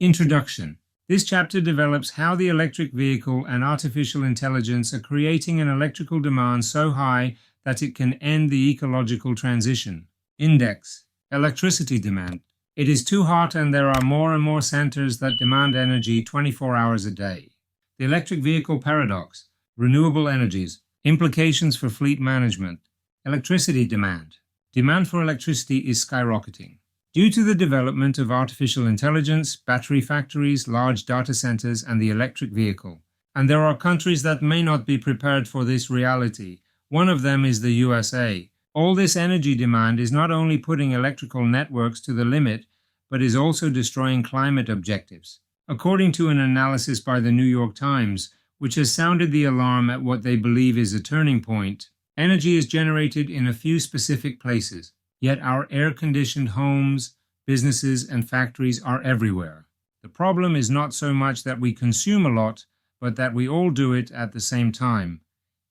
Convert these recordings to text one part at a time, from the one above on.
Introduction. This chapter develops how the electric vehicle and artificial intelligence are creating an electrical demand so high that it can end the ecological transition. Index. Electricity demand. It is too hot and there are more and more centers that demand energy 24 hours a day. The electric vehicle paradox. Renewable energies. Implications for fleet management. Electricity demand. Demand for electricity is skyrocketing. Due to the development of artificial intelligence, battery factories, large data centers, and the electric vehicle. And there are countries that may not be prepared for this reality. One of them is the USA. All this energy demand is not only putting electrical networks to the limit, but is also destroying climate objectives. According to an analysis by the New York Times, which has sounded the alarm at what they believe is a turning point, energy is generated in a few specific places. Yet our air-conditioned homes, businesses, and factories are everywhere. The problem is not so much that we consume a lot, but that we all do it at the same time.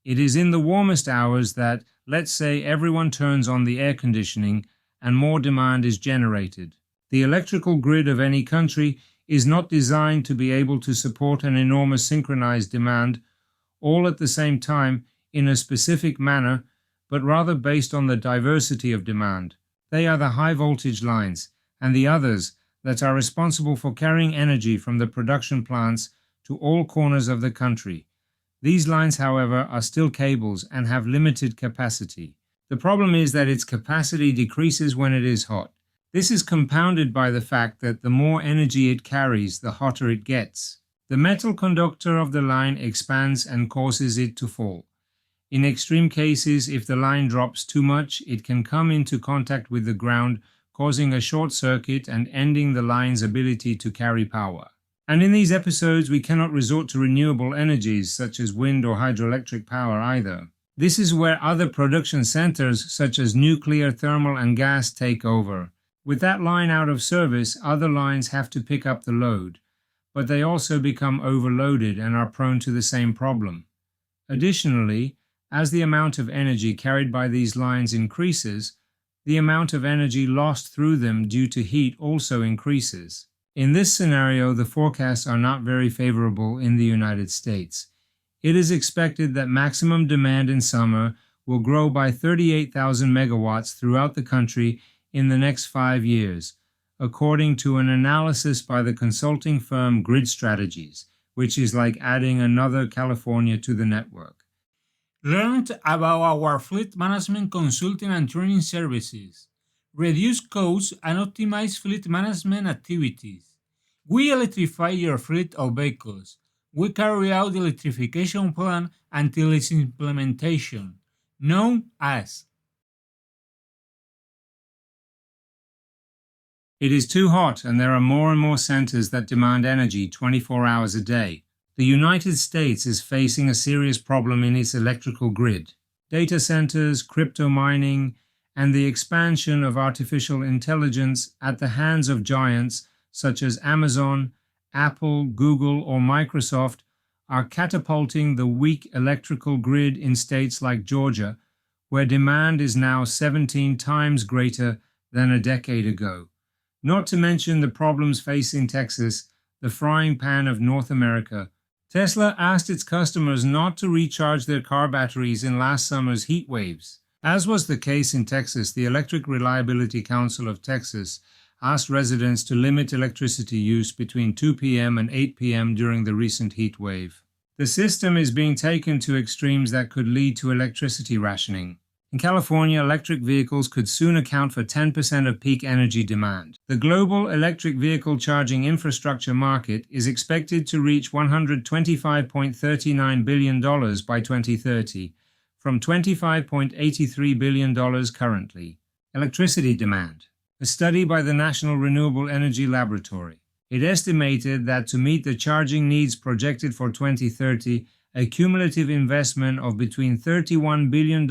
It is in the warmest hours that, let's say, everyone turns on the air conditioning and more demand is generated. The electrical grid of any country is not designed to be able to support an enormous synchronized demand, all at the same time in a specific manner, but rather based on the diversity of demand. They are the high voltage lines and the others that are responsible for carrying energy from the production plants to all corners of the country. These lines, however, are still cables and have limited capacity. The problem is that its capacity decreases when it is hot. This is compounded by the fact that the more energy it carries, the hotter it gets. The metal conductor of the line expands and causes it to fall. In extreme cases, if the line drops too much, it can come into contact with the ground, causing a short circuit and ending the line's ability to carry power. And in these episodes, we cannot resort to renewable energies such as wind or hydroelectric power either. This is where other production centers such as nuclear, thermal, and gas take over. With that line out of service, other lines have to pick up the load, but they also become overloaded and are prone to the same problem. Additionally, as the amount of energy carried by these lines increases, the amount of energy lost through them due to heat also increases. In this scenario, the forecasts are not very favorable in the United States. It is expected that maximum demand in summer will grow by 38,000 megawatts throughout the country in the next 5 years, according to an analysis by the consulting firm Grid Strategies, which is like adding another California to the network. Learned about our fleet management consulting and training services, reduce costs and optimize fleet management activities. We electrify your fleet of vehicles. We carry out the electrification plan until its implementation, known as. It is too hot and there are more and more centers that demand energy 24 hours a day. The United States is facing a serious problem in its electrical grid. Data centers, crypto mining, and the expansion of artificial intelligence at the hands of giants such as Amazon, Apple, Google, or Microsoft are catapulting the weak electrical grid in states like Georgia, where demand is now 17 times greater than a decade ago. Not to mention the problems facing Texas, the frying pan of North America. Tesla asked its customers not to recharge their car batteries in last summer's heat waves. As was the case in Texas, the Electric Reliability Council of Texas asked residents to limit electricity use between 2 p.m. and 8 p.m. during the recent heat wave. The system is being taken to extremes that could lead to electricity rationing. In California, electric vehicles could soon account for 10% of peak energy demand. The global electric vehicle charging infrastructure market is expected to reach $125.39 billion by 2030, from $25.83 billion currently. Electricity demand. A study by the National Renewable Energy Laboratory. It estimated that to meet the charging needs projected for 2030, a cumulative investment of between $31 billion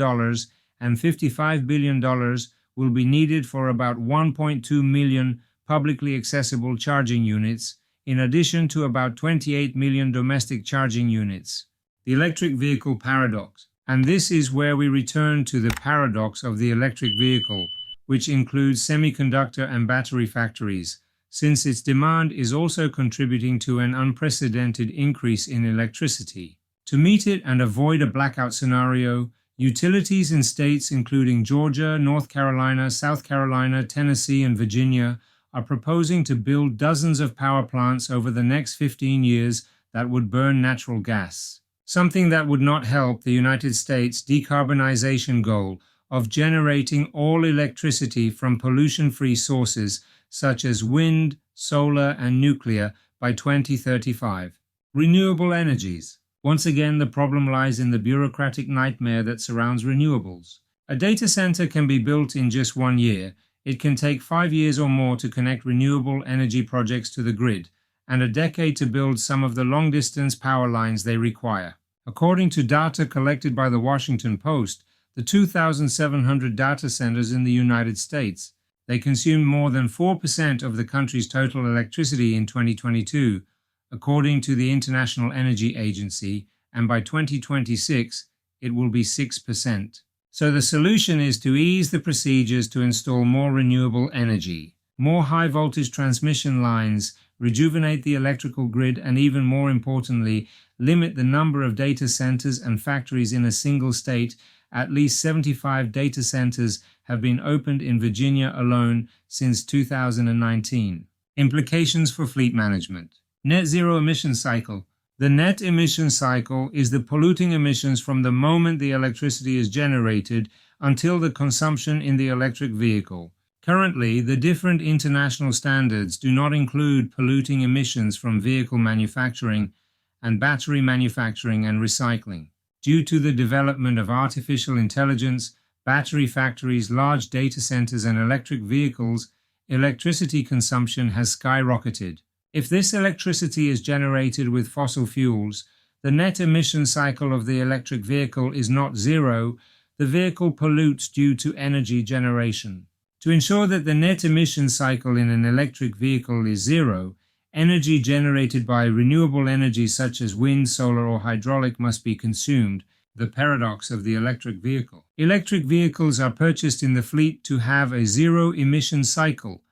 and $55 billion will be needed for about 1.2 million publicly accessible charging units, in addition to about 28 million domestic charging units. The electric vehicle paradox. And this is where we return to the paradox of the electric vehicle, which includes semiconductor and battery factories, since its demand is also contributing to an unprecedented increase in electricity. To meet it and avoid a blackout scenario, utilities in states including Georgia, North Carolina, South Carolina, Tennessee, and Virginia are proposing to build dozens of power plants over the next 15 years that would burn natural gas, something that would not help the United States' decarbonization goal of generating all electricity from pollution-free sources such as wind, solar, and nuclear by 2035. Renewable energies. Once again, the problem lies in the bureaucratic nightmare that surrounds renewables. A data center can be built in just 1 year. It can take 5 years or more to connect renewable energy projects to the grid, and a decade to build some of the long-distance power lines they require. According to data collected by the Washington Post, the 2,700 data centers in the United States, they consumed more than 4% of the country's total electricity in 2022, according to the International Energy Agency, and by 2026, it will be 6%. So the solution is to ease the procedures to install more renewable energy, more high-voltage transmission lines, rejuvenate the electrical grid, and even more importantly, limit the number of data centers and factories in a single state. At least 75 data centers have been opened in Virginia alone since 2019. Implications for fleet management. Net zero emission cycle. The net emission cycle is the polluting emissions from the moment the electricity is generated until the consumption in the electric vehicle. Currently, the different international standards do not include polluting emissions from vehicle manufacturing and battery manufacturing and recycling. Due to the development of artificial intelligence, battery factories, large data centers, and electric vehicles, electricity consumption has skyrocketed. If this electricity is generated with fossil fuels, the net emission cycle of the electric vehicle is not zero. The vehicle pollutes due to energy generation. To ensure that the net emission cycle in an electric vehicle is zero, energy generated by renewable energy such as wind, solar, or hydraulic must be consumed. The paradox of the electric vehicle. Electric vehicles are purchased in the fleet to have a zero emission cycle,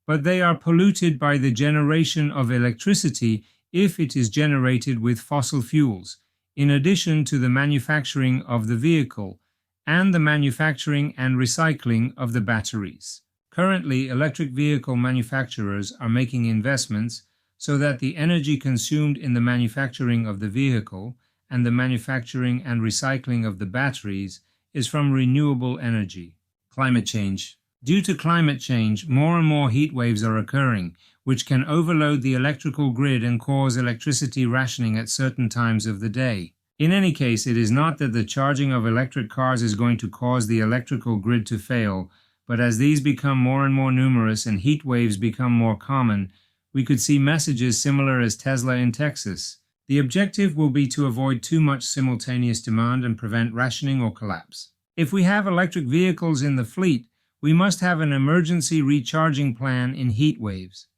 but they are polluted by the generation of electricity if it is generated with fossil fuels, in addition to the manufacturing of the vehicle and the manufacturing and recycling of the batteries. Currently, electric vehicle manufacturers are making investments so that the energy consumed in the manufacturing of the vehicle and the manufacturing and recycling of the batteries is from renewable energy. Climate change. Due to climate change, more and more heat waves are occurring, which can overload the electrical grid and cause electricity rationing at certain times of the day. In any case, it is not that the charging of electric cars is going to cause the electrical grid to fail, but as these become more and more numerous and heat waves become more common, we could see messages similar as Tesla in Texas. The objective will be to avoid too much simultaneous demand and prevent rationing or collapse. If we have electric vehicles in the fleet, we must have an emergency recharging plan in heat waves.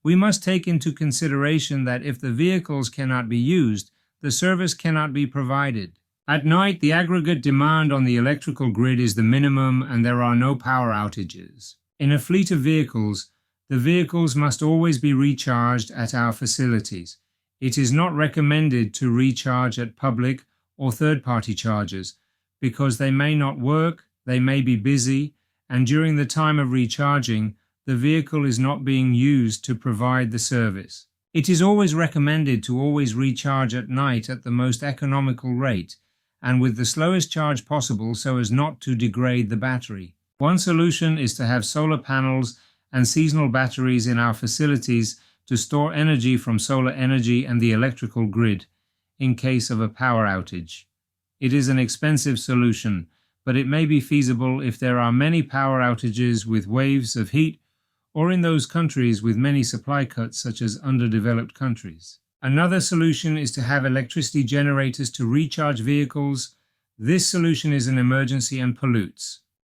We must take into consideration that if the vehicles cannot be used, the service cannot be provided. At night, the aggregate demand on the electrical grid is the minimum and there are no power outages. In a fleet of vehicles, the vehicles must always be recharged at our facilities. It is not recommended to recharge at public or third-party chargers because they may not work, they may be busy, and during the time of recharging, the vehicle is not being used to provide the service. It is always recommended to always recharge at night at the most economical rate and with the slowest charge possible so as not to degrade the battery. One solution is to have solar panels and seasonal batteries in our facilities to store energy from solar energy and the electrical grid in case of a power outage. It is an expensive solution, but it may be feasible if there are many power outages with waves of heat or in those countries with many supply cuts such as underdeveloped countries. Another solution is to have electricity generators to recharge vehicles. This solution is an emergency and pollutes.